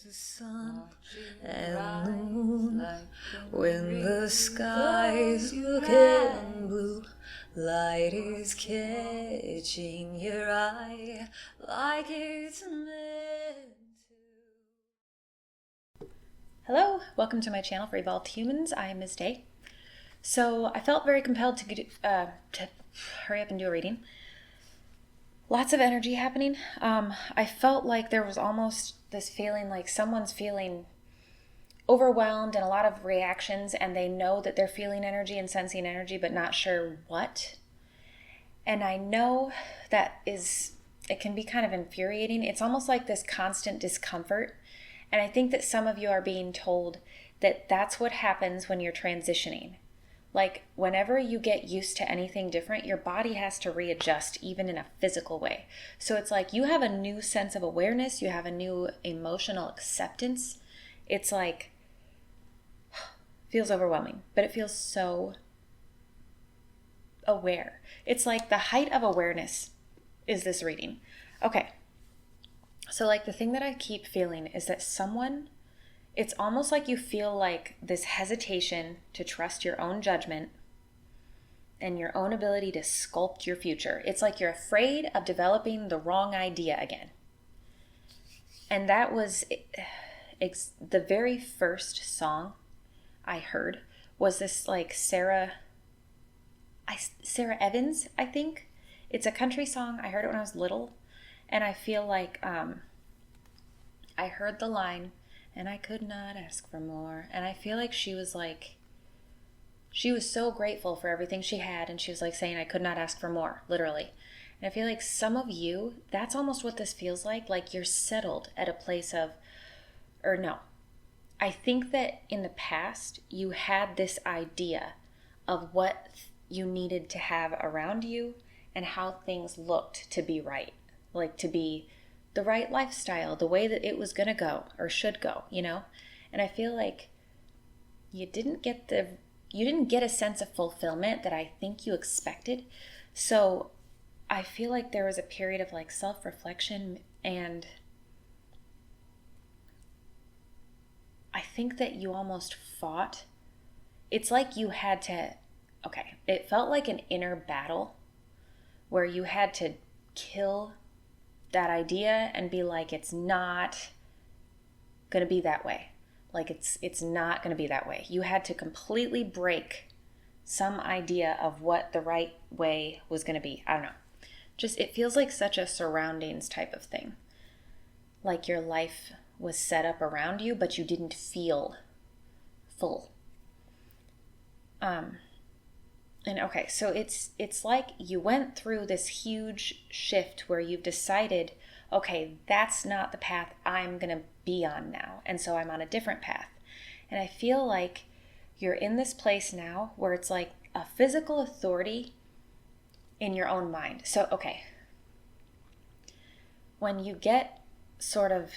There's the sun and the moon when the skies looking blue. Light is catching your eye like it's meant to. Hello, welcome to my channel for Evolved Humans. I am Ms. Day. So I felt very compelled to hurry up and do a reading. Lots of energy happening. I felt like there was almost this feeling like someone's feeling overwhelmed and a lot of reactions, and they know that they're feeling energy and sensing energy, but not sure what. And I know that it can be kind of infuriating. It's almost like this constant discomfort. And I think that some of you are being told that that's what happens when you're transitioning. Like whenever you get used to anything different, your body has to readjust even in a physical way. So it's like you have a new sense of awareness, you have a new emotional acceptance. It's like, feels overwhelming, but it feels so aware. It's like the height of awareness is this reading. Okay. So like the thing that I keep feeling is that it's almost like you feel like this hesitation to trust your own judgment and your own ability to sculpt your future. It's like you're afraid of developing the wrong idea again. And that was the very first song I heard was this like Sarah Evans, I think. It's a country song. I heard it when I was little. And I feel like I heard the line, and I could not ask for more. And I feel like she was so grateful for everything she had. And she was like saying, I could not ask for more, literally. And I feel like some of you, that's almost what this feels like you're settled at a place of, or no. I think that in the past, you had this idea of what you needed to have around you and how things looked to be right. Like to be the right lifestyle, the way that it was going to go or should go, you know? And I feel like you didn't get a sense of fulfillment that I think you expected. So I feel like there was a period of like self-reflection, and I think that you almost fought. It's like you had to, it felt like an inner battle where you had to kill that idea and be like, it's not going to be that way. Like it's not going to be that way. You had to completely break some idea of what the right way was going to be. I don't know. Just, it feels like such a surroundings type of thing. Like your life was set up around you, but you didn't feel full. So it's like you went through this huge shift where you've decided, okay, that's not the path I'm going to be on now. And so I'm on a different path. And I feel like you're in this place now where it's like a physical authority in your own mind. So, okay, when you get sort of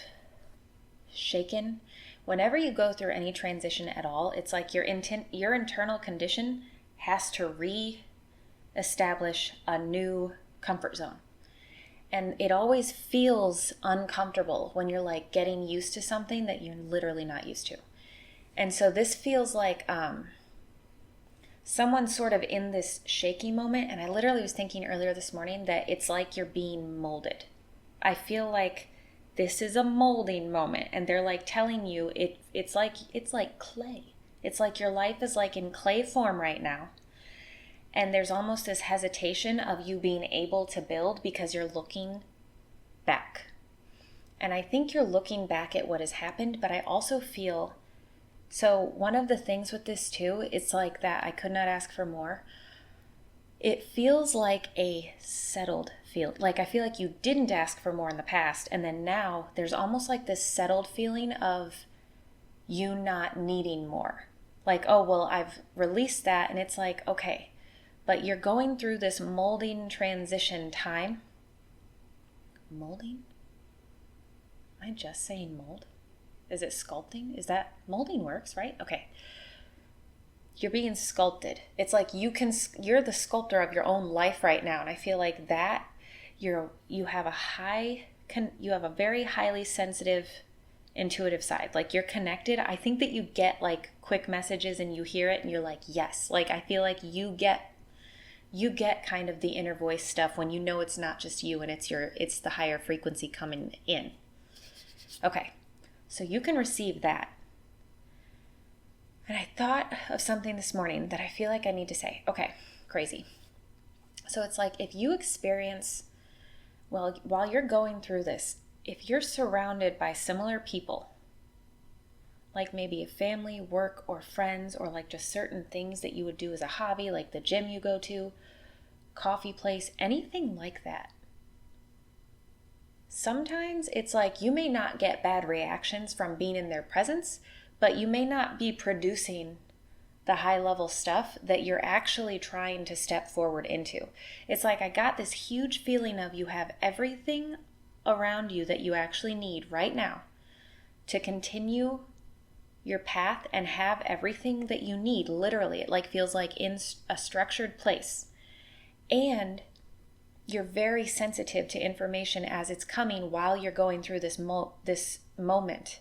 shaken, whenever you go through any transition at all, it's like your internal condition has to re-establish a new comfort zone. And it always feels uncomfortable when you're like getting used to something that you're literally not used to. And so this feels like someone's sort of in this shaky moment. And I literally was thinking earlier this morning that it's like you're being molded. I feel like this is a molding moment, and they're like telling you it's like clay. It's like your life is like in clay form right now. And there's almost this hesitation of you being able to build because you're looking back. And I think you're looking back at what has happened, but I also feel, so one of the things with this too, it's like that I could not ask for more. It feels like a settled feel. Like I feel like you didn't ask for more in the past, and then now there's almost like this settled feeling of you not needing more. Like, oh, well, I've released that, and it's like, okay, but you're going through this molding transition time. Molding? Am I just saying mold? Is it sculpting? Is that molding works, right? Okay. You're being sculpted. It's like you're the sculptor of your own life right now. And I feel like that you have a very highly sensitive intuitive side. Like you're connected. I think that you get like quick messages and you hear it and you're like, yes. Like I feel like you get kind of the inner voice stuff when you know it's not just you and it's the higher frequency coming in. Okay. So you can receive that. And I thought of something this morning that I feel like I need to say. Okay, crazy. So it's like if you experience, well, while you're going through this, if you're surrounded by similar people, like maybe a family, work, or friends, or like just certain things that you would do as a hobby, like the gym you go to, coffee place, anything like that. Sometimes it's like you may not get bad reactions from being in their presence, but you may not be producing the high level stuff that you're actually trying to step forward into. It's like I got this huge feeling of you have everything around you that you actually need right now to continue your path and have everything that you need. Literally, it like feels like in a structured place. And you're very sensitive to information as it's coming while you're going through this moment.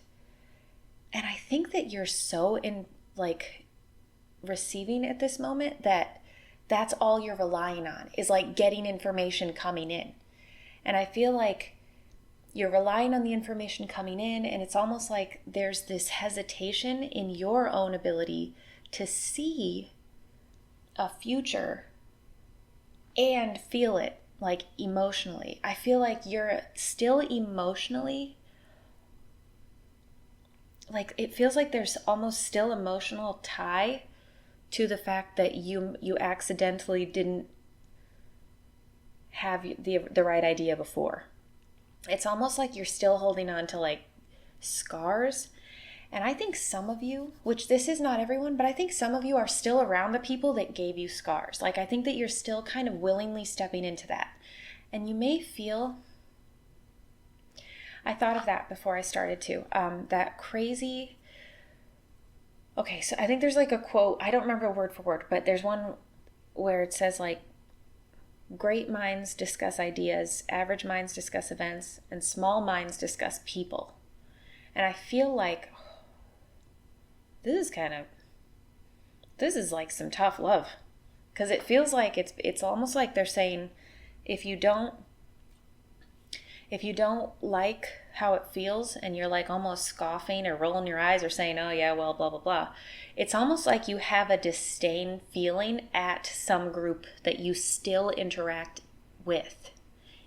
And I think that you're so in like receiving at this moment that that's all you're relying on is like getting information coming in. And I feel like you're relying on the information coming in, and it's almost like there's this hesitation in your own ability to see a future and feel it like emotionally. I feel like you're still emotionally, like it feels like there's almost still emotional tie to the fact that you accidentally didn't have the right idea before. It's almost like you're still holding on to like scars. And I think some of you, which this is not everyone, but I think some of you are still around the people that gave you scars. Like I think that you're still kind of willingly stepping into that. And you may feel, I thought of that before I started too, that crazy, okay, so I think there's like a quote, I don't remember word for word, but there's one where it says like, great minds discuss ideas, average minds discuss events, and small minds discuss people. And I feel like this is like some tough love, because it feels like it's almost like they're saying, if you don't like how it feels and you're like almost scoffing or rolling your eyes or saying, oh yeah, well, blah, blah, blah. It's almost like you have a disdain feeling at some group that you still interact with.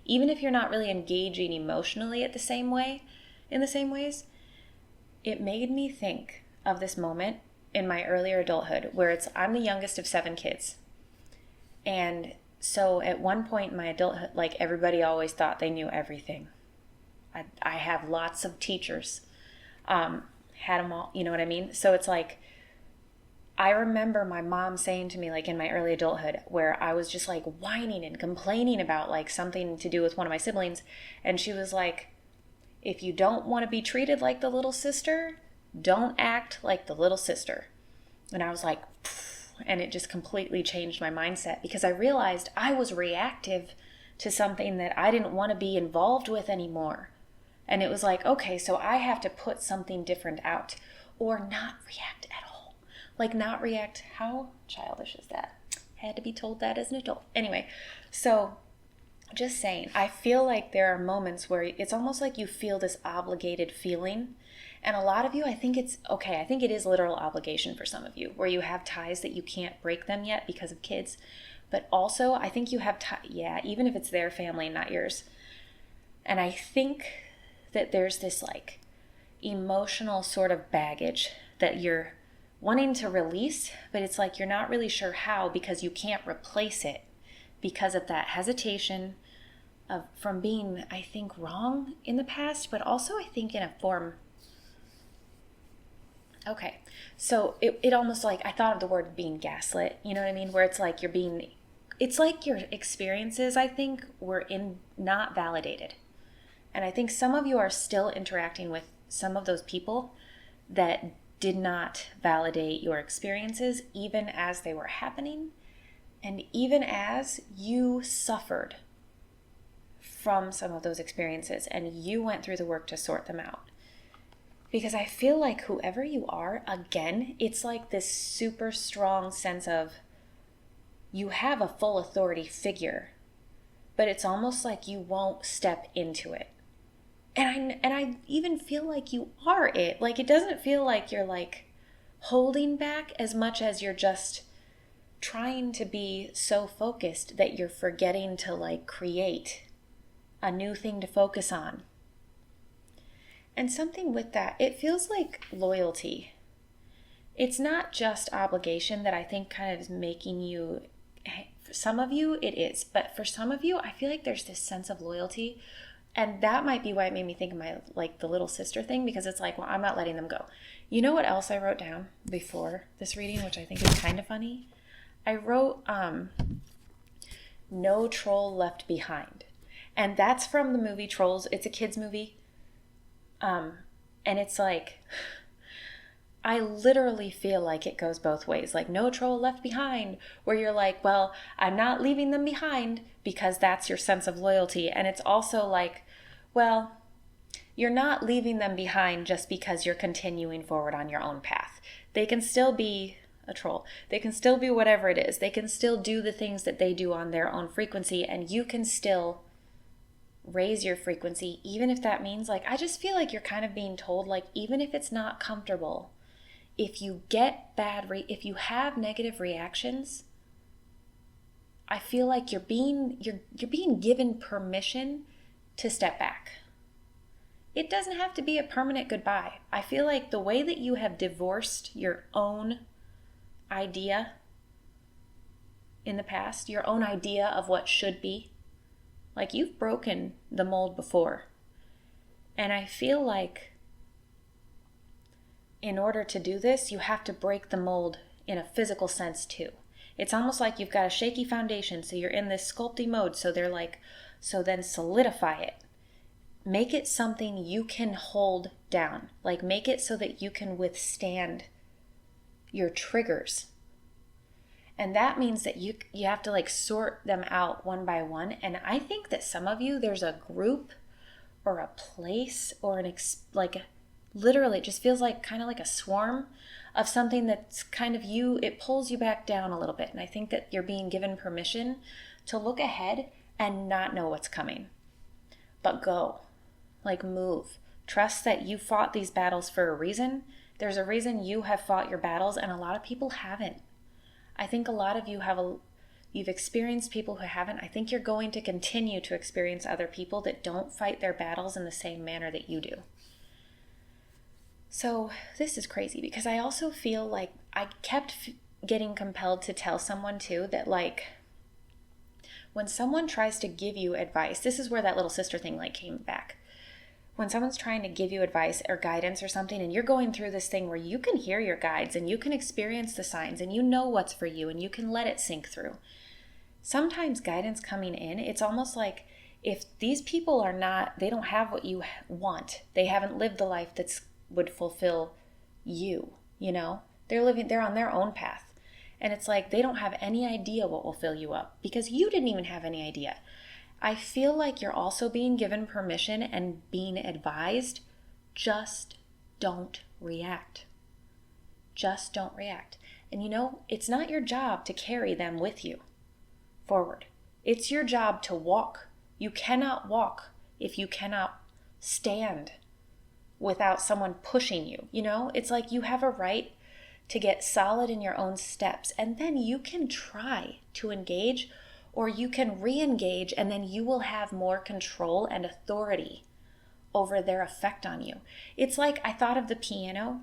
Even if you're not really engaging emotionally in the same ways, it made me think of this moment in my earlier adulthood where I'm the youngest of 7 kids. And so at one point in my adulthood, like everybody always thought they knew everything. I have lots of teachers, had them all, you know what I mean? So it's like, I remember my mom saying to me, like in my early adulthood, where I was just like whining and complaining about like something to do with one of my siblings. And she was like, if you don't want to be treated like the little sister, don't act like the little sister. And I was like, pfft, and it just completely changed my mindset because I realized I was reactive to something that I didn't want to be involved with anymore. And it was like, okay, so I have to put something different out or not react at all. Like not react. How childish is that? I had to be told that as an adult. Anyway, so just saying, I feel like there are moments where it's almost like you feel this obligated feeling. And a lot of you, I think it is literal obligation for some of you, where you have ties that you can't break them yet because of kids. But also, I think you have even if it's their family and not yours. And I think that there's this like emotional sort of baggage that you're wanting to release, but it's like you're not really sure how because you can't replace it because of that hesitation from being, I think, wrong in the past, but also I think in a form. Okay, so it almost like, I thought of the word being gaslit, you know what I mean? Where it's like it's like your experiences, I think, were not validated. And I think some of you are still interacting with some of those people that did not validate your experiences, even as they were happening, and even as you suffered from some of those experiences, and you went through the work to sort them out. Because I feel like whoever you are, again, it's like this super strong sense of you have a full authority figure, but it's almost like you won't step into it. And I even feel like you are it. Like, it doesn't feel like you're like holding back as much as you're just trying to be so focused that you're forgetting to like create a new thing to focus on. And something with that, it feels like loyalty. It's not just obligation that I think kind of is making you, for some of you it is, but for some of you I feel like there's this sense of loyalty. And that might be why it made me think of my, like, the little sister thing, because it's like, well, I'm not letting them go. You know what else I wrote down before this reading, which I think is kind of funny? I wrote, no troll left behind. And that's from the movie Trolls. It's a kid's movie. And it's like, I literally feel like it goes both ways. Like, no troll left behind, where you're like, well, I'm not leaving them behind because that's your sense of loyalty. And it's also like, well, you're not leaving them behind just because you're continuing forward on your own path. They can still be a troll. They can still be whatever it is. They can still do the things that they do on their own frequency, and you can still raise your frequency, even if that means, like, I just feel like you're kind of being told, like, even if it's not comfortable, if you get if you have negative reactions, I feel like you're being given permission to step back. It doesn't have to be a permanent goodbye. I feel like the way that you have divorced your own idea in the past, your own idea of what should be, like, you've broken the mold before. And I feel like in order to do this, you have to break the mold in a physical sense too. It's almost like you've got a shaky foundation, so you're in this sculpting mode. So they're like, so then solidify it. Make it something you can hold down. Like, make it so that you can withstand your triggers. And that means that you have to, like, sort them out one by one. And I think that some of you, there's a group or a place or literally, it just feels like kind of like a swarm of something that's kind of you, it pulls you back down a little bit. And I think that you're being given permission to look ahead and not know what's coming. But go. Like, move. Trust that you fought these battles for a reason. There's a reason you have fought your battles, and a lot of people haven't. I think a lot of you you've experienced people who haven't. I think you're going to continue to experience other people that don't fight their battles in the same manner that you do. So this is crazy, because I also feel like I kept getting compelled to tell someone too that, like, when someone tries to give you advice, this is where that little sister thing, like, came back. When someone's trying to give you advice or guidance or something, and you're going through this thing where you can hear your guides and you can experience the signs and you know what's for you and you can let it sink through. Sometimes guidance coming in, it's almost like if these people they don't have what you want, they haven't lived the life that would fulfill you, you know? They're on their own path. And it's like they don't have any idea what will fill you up because you didn't even have any idea. I feel like you're also being given permission and being advised, just don't react. Just don't react. And you know, it's not your job to carry them with you forward. It's your job to walk. You cannot walk if you cannot stand without someone pushing you. You know, it's like you have a right to get solid in your own steps, and then you can try to engage, or you can re-engage, and then you will have more control and authority over their effect on you. It's like I thought of the piano,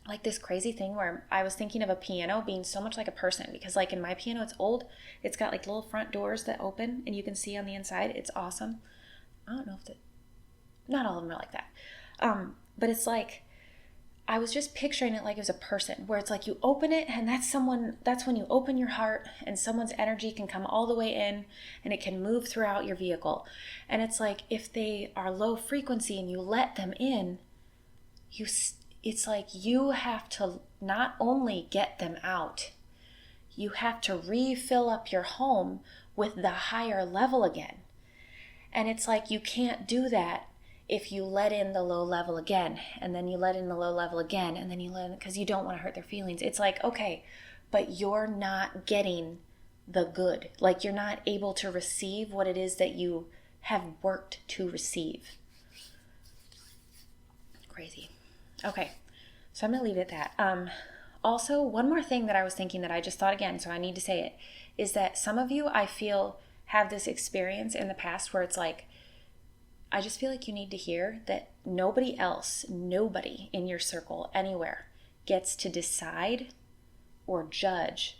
like this crazy thing where I was thinking of a piano being so much like a person, because like in my piano, it's old. It's got like little front doors that open and you can see on the inside. It's awesome. I don't know if not all of them are like that. But it's like, I was just picturing it like it was a person, where it's like you open it and that's when you open your heart and someone's energy can come all the way in and it can move throughout your vehicle. And it's like, if they are low frequency and you let them in, it's like you have to not only get them out, you have to refill up your home with the higher level again. And it's like you can't do that if you let in the low level again, and then you let in the low level again, and then you let in, because you don't want to hurt their feelings. It's like, okay, but you're not getting the good. Like, you're not able to receive what it is that you have worked to receive. Crazy. Okay, so I'm going to leave it at that. Also, one more thing that I was thinking that I just thought again, so I need to say it, is that some of you, I feel, have this experience in the past where it's like, I just feel like you need to hear that nobody else, nobody in your circle, anywhere, gets to decide or judge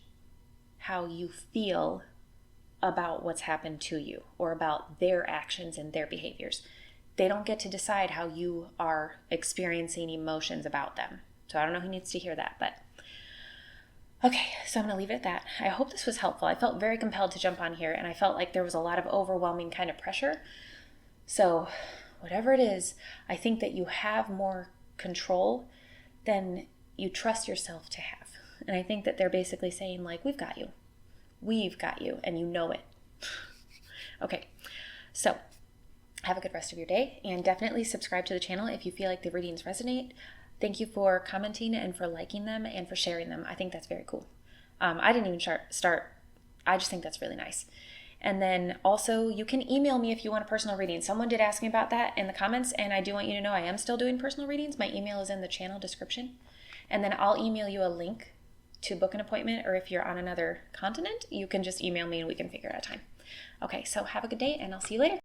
how you feel about what's happened to you or about their actions and their behaviors. They don't get to decide how you are experiencing emotions about them. So I don't know who needs to hear that, but okay, so I'm going to leave it at that. I hope this was helpful. I felt very compelled to jump on here, and I felt like there was a lot of overwhelming kind of pressure. So whatever it is, I think that you have more control than you trust yourself to have. And I think that they're basically saying, like, we've got you. We've got you, and you know it. Okay, so have a good rest of your day, and definitely subscribe to the channel if you feel like the readings resonate. Thank you for commenting and for liking them and for sharing them. I think that's very cool. I didn't even start. I just think that's really nice. And then also, you can email me if you want a personal reading. Someone did ask me about that in the comments, and I do want you to know I am still doing personal readings. My email is in the channel description. And then I'll email you a link to book an appointment, or if you're on another continent, you can just email me and we can figure out a time. Okay, so have a good day, and I'll see you later.